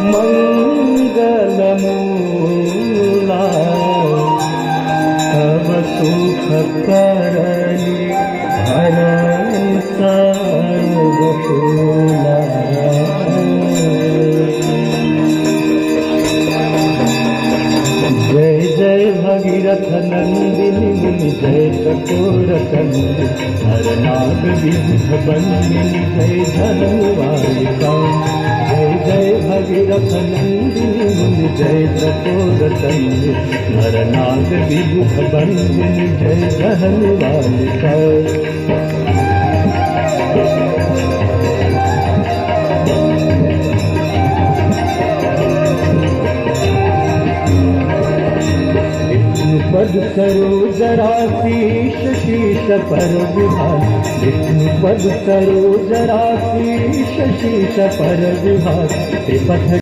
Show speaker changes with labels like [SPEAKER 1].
[SPEAKER 1] मंगलमूला तव सुख करली भरण सर्वशूला। जय जय भगीरथ नंदिनी मुनि जय चकोर चंद्र हर नाग विबुध बंदिनी जय धनुवालिका। जय जय भगीरथ नंदिनी मुनि जय चकोर चंद्र हर नाग विबुध बंदिनी जय धनुवालिका। पद सरोजरा शीश शीश पर विहार। विष्णु पद सरोजरा शीश शीश पर विहार।